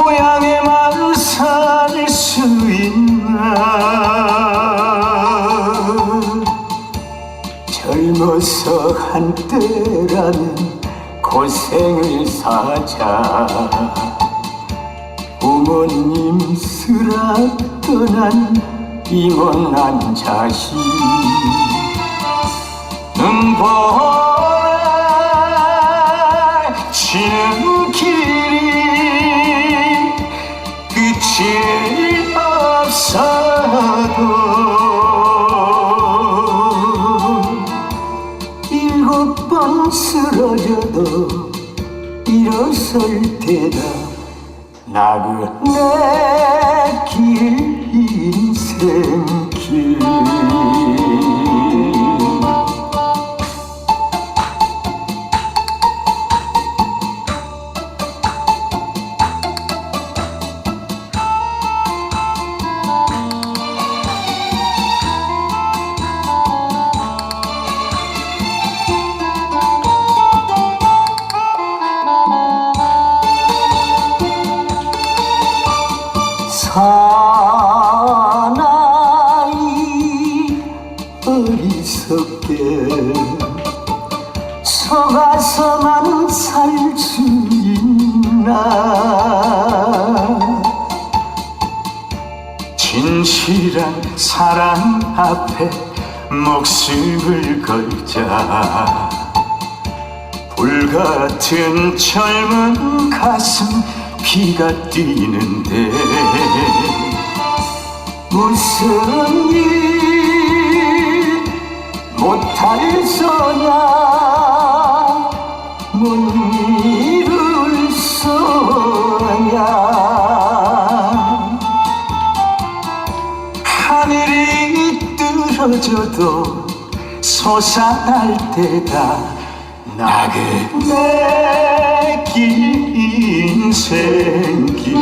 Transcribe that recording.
고향에만 살 수 있나. 젊어서 한때라면 고생을 사자. 부모님 쓰라 떠난 이 못난 자식. 눈보라 치는 길이 끝이 없어도 7번 쓰러져도 일어설 때다 나그네 길 인생길. 사나이 어리석게 속아서만 살 수 있나. 진실한 사랑 앞에 목숨을 걸자. 불같은 젊은 가슴 피가 뛰는데 무슨 일 못할 소냐. 못 이룰 소냐. 하늘이 떨어져도 솟아날 때다 나그네 길 인생길.